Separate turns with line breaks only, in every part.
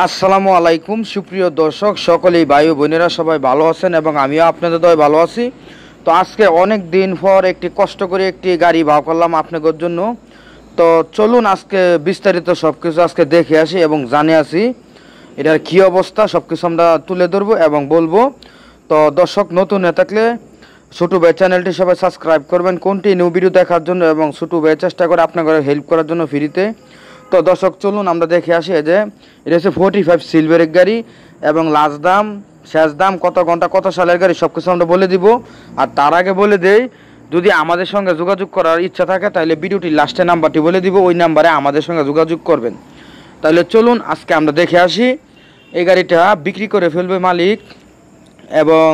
আসসালামু আলাইকুম সুপ্রিয় দর্শক সকলেই ভাই ও বোনেরা সবাই ভালো আছেন এবং আমিও আপনাদের দয় ভালো আছি। তো আজকে অনেক দিন পর একটি কষ্ট করে একটি গাড়ি ভাড়া করলাম আপনাদের জন্য। তো চলুন আজকে বিস্তারিত সব কিছু আজকে দেখে আসি এবং জানে আসি এটার কী অবস্থা, সব কিছু আমরা তুলে ধরবো এবং বলবো। তো দর্শক নতুন হয়ে থাকলে ছোটো ভাই চ্যানেলটি সবাই সাবস্ক্রাইব করবেন কন্টিনিউ ভিডিও দেখার জন্য এবং ছোটো ভাই চেষ্টা করে আপনাদের হেল্প করার জন্য ফ্রিতে। তো দর্শক চলুন আমরা দেখে আসি যে এটা হচ্ছে 45 সিলভারের গাড়ি এবং লাস্ট দাম শেষ দাম কত ঘন্টা কত সালের গাড়ি সব কিছু আমরা বলে দিব। আর তার আগে বলে দেই, যদি আমাদের সঙ্গে যোগাযোগ করার ইচ্ছা থাকে তাহলে ভিডিওটির লাস্টে নাম্বারটি বলে দিব, ওই নাম্বারে আমাদের সঙ্গে যোগাযোগ করবেন। তাহলে চলুন আজকে আমরা দেখে আসি। এই গাড়িটা বিক্রি করে ফেলবে মালিক এবং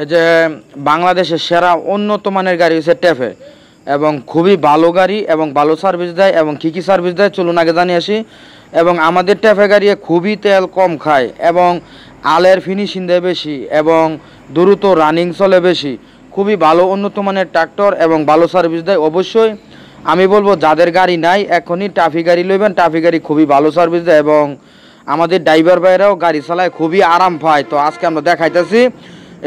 এই যে বাংলাদেশের সেরা উন্নত মানের গাড়ি হচ্ছে ট্যাফে এবং খুবই ভালো গাড়ি এবং ভালো সার্ভিস দেয় এবং কী কী সার্ভিস দেয় চলুন আগে জানিয়ে আসি। এবং আমাদের ট্যাফে গাড়ি খুবই তেল কম খায় এবং আলের ফিনিশিং দেয় বেশি এবং দ্রুত রানিং চলে বেশি, খুবই ভালো উন্নত মানের ট্রাক্টর এবং ভালো সার্ভিস দেয়। অবশ্যই আমি বলবো যাদের গাড়ি নাই এখনই টাফি গাড়ি লইবেন, টাফি গাড়ি খুবই ভালো সার্ভিস দেয় এবং আমাদের ড্রাইভার ভাইরাও গাড়ি চালায় খুবই আরাম পায়। তো আজকে আমরা দেখাইতেছি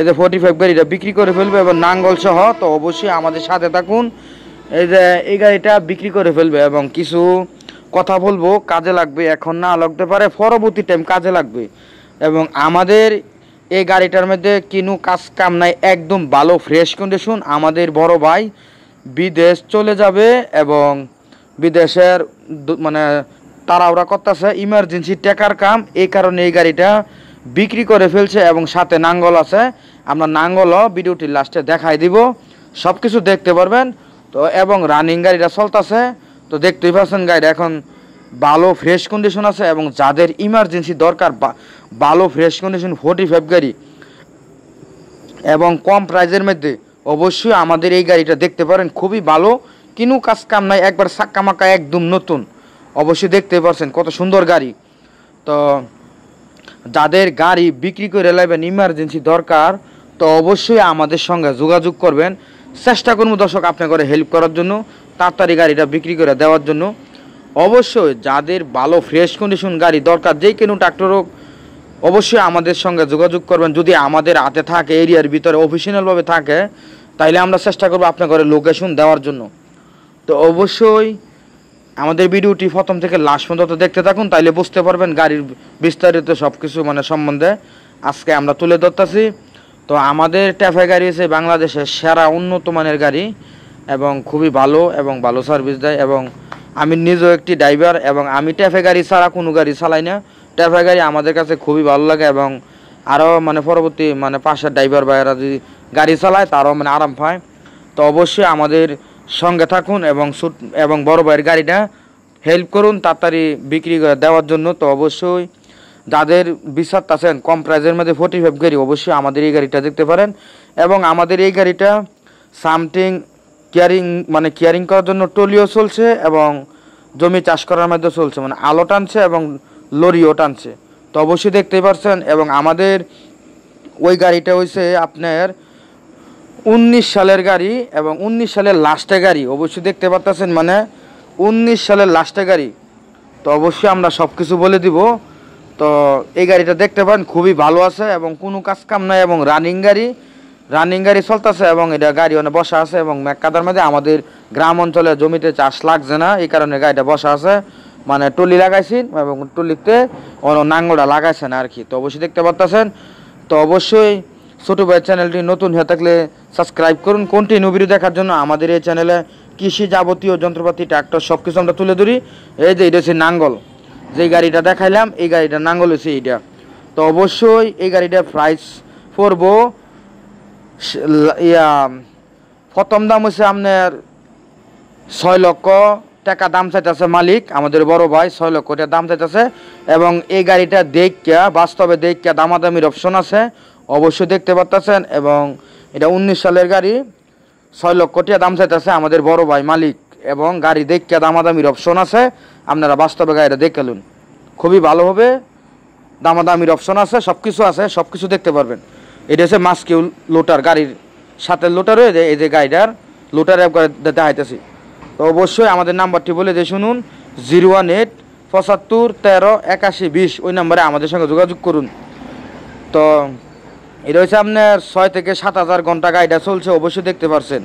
এই যে 45 গাড়িটা বিক্রি করে ফেলবে এবং নাঙ্গল সহ। তো অবশ্যই আমাদের সাথে থাকুন। এই যে এই গাড়িটা বিক্রি করে ফেলবে এবং কিছু কথা বলবো, কাজে লাগবে, এখন না লাগতে পারে পরবর্তী টাইম কাজে লাগবে। এবং আমাদের এই গাড়িটার মধ্যে কিনু কাজ কাম নাই, একদম ভালো ফ্রেশ কন্ডিশন। আমাদের বড় ভাই বিদেশ চলে যাবে এবং বিদেশের মানে তাড়াহুড়া করতেছে, ইমার্জেন্সি টাকার কাম, এই কারণে এই গাড়িটা বিক্রি করে ফেলছে এবং সাথে নাঙ্গল আছে। আমরা নাঙ্গলও ভিডিওটির লাস্টে দেখাই দিব, সব কিছু দেখতে পারবেন। তো এবং রানিং গাড়িটা চলতেছে, তো দেখতেই পাচ্ছেন গাড়িটা এখন ভালো ফ্রেশ কন্ডিশন আছে এবং যাদের ইমার্জেন্সি দরকার ভালো ফ্রেশ কন্ডিশন 45 গাড়ি এবং কম প্রাইজের মধ্যে অবশ্যই আমাদের এই গাড়িটা দেখতে পারেন, খুবই ভালো, কিনু কাজ কাম নাই, একবার চাক্কা মাক্কা একদম নতুন। অবশ্যই দেখতে পাচ্ছেন কত সুন্দর গাড়ি। তো যাদের গাড়ি বিক্রি করে লাইবেন ইমার্জেন্সি দরকার তো অবশ্যই আমাদের সঙ্গে যোগাযোগ করবেন। চেষ্টা করবো দর্শক আপনার করে হেল্প করার জন্য, তাড়াতাড়ি গাড়িটা বিক্রি করে দেওয়ার জন্য। অবশ্যই যাদের ভালো ফ্রেশ কন্ডিশন গাড়ি দরকার, যেই কোনো ট্রাক্টর হোক, অবশ্যই আমাদের সঙ্গে যোগাযোগ করবেন। যদি আমাদের হাতে থাকে এরিয়ার ভিতরে অফিসিয়ালভাবে থাকে তাইলে আমরা চেষ্টা করবো আপনার ঘরে লোকেশন দেওয়ার জন্য। তো অবশ্যই আমাদের ভিডিওটি প্রথম থেকে লাস্ট পর্যন্ত দেখতে থাকুন, তাইলে বুঝতে পারবেন গাড়ির বিস্তারিত সব কিছু মানে সম্বন্ধে আজকে আমরা তুলে ধরতেছি। তো আমাদের ট্যাফে গাড়ি হচ্ছে বাংলাদেশের সেরা উন্নত মানের গাড়ি এবং খুবই ভালো এবং ভালো সার্ভিস দেয় এবং আমি নিজেও একটি ড্রাইভার এবং আমি ট্যাফে গাড়ি ছাড়া কোনো গাড়ি চালাই না। ট্যাফে গাড়ি আমাদের কাছে খুবই ভালো লাগে এবং আরও মানে পরবর্তী মানে পাশের ড্রাইভার ভাইয়েরা যদি গাড়ি চালায় তারাও মানে আরাম পায়। তো অবশ্যই আমাদের সঙ্গে থাকুন এবং বড় ভাইয়ের গাড়িটা হেল্প করুন তাড়াতাড়ি বিক্রি করে দেওয়ার জন্য। তো অবশ্যই যাদের বিশ্বাস আছেন কম প্রাইজের মধ্যে 45 গাড়ি অবশ্যই আমাদের এই গাড়িটা দেখতে পারেন। এবং আমাদের এই গাড়িটা সামথিং কেয়ারিং করার জন্য টলিও চলছে এবং জমি চাষ করার মধ্যে চলছে, মানে আলো টানছে এবং লরিও টানছে। তো অবশ্যই দেখতেই পাচ্ছেন। এবং আমাদের ওই গাড়িটা হয়েছে আপনার 19 সালের গাড়ি এবং 19 সালের লাস্টে গাড়ি, অবশ্যই দেখতে পাচ্ছেন মানে 19 সালের লাস্টে গাড়ি। তো অবশ্যই আমরা সব কিছু বলে দিব। তো এই গাড়িটা দেখতে পান খুবই ভালো আছে এবং কোনো কাজ কাম নাই এবং রানিং গাড়ি চলতেছে এবং এটা গাড়ি অনেক বসা আছে এবং মেক্কাদার মধ্যে আমাদের গ্রাম অঞ্চলে জমিতে চাষ লাগছে না, এই কারণে গাড়িটা বসা আছে, মানে টলি লাগাইছি এবং টলিতে নাঙ্গলটা লাগাইছে না আর কি। তো অবশ্যই দেখতে পাচ্ছেন। তো অবশ্যই ছোটো ভাইয়ের চ্যানেলটি নতুন হয়ে থাকলে সাবস্ক্রাইব করুন কন্টিনিউ ভিডিও দেখার জন্য। আমাদের এই চ্যানেলে কৃষি যাবতীয় যন্ত্রপাতি ট্রাক্টর সব কিছু আমরা তুলে ধরি। এই যে এটা হচ্ছে নাঙ্গল, যেই গাড়িটা দেখাইলাম এই গাড়িটার নাঙ্গল হচ্ছে এইটা। তো অবশ্যই এই গাড়িটার প্রাইস পড়বো প্রথম দাম হচ্ছে আপনার 6 লক্ষ টাকা দাম চাইতেছে মালিক, আমাদের বড় ভাই 6 লক্ষ টাকা দাম চাইতেছে। এবং এই গাড়িটা বাস্তবে দেখিয়া দামাদামির অপশন আছে, অবশ্যই দেখতে পাচ্ছেন। এবং এটা 19 সালের গাড়ি, 6 লক্ষ টাকা দাম চাইতেছে আমাদের বড় ভাই মালিক এবং গাড়ি দেখিয়া দামাদামির অপশন আছে, আপনারা বাস্তবে গাড়িটা দেখেলুন, খুবই ভালো হবে, দামাদামির অপশন আছে, সব কিছু আছে, সব কিছু দেখতে পারবেন। এটা হচ্ছে মাস্কিউ লোটার, গাড়ির সাথে লোটার হয়ে যায়, এই যে গাড়িটার লোটার দেখাইতেছি। তো অবশ্যই আমাদের নাম্বারটি বলে দিয়ে শুনুন 018 75 13 81 20 ওই নাম্বারে আমাদের সঙ্গে যোগাযোগ করুন। তো এটা হচ্ছে আপনার 6 থেকে 7 হাজার ঘন্টা গাড়িটা চলছে, অবশ্যই দেখতে পারছেন।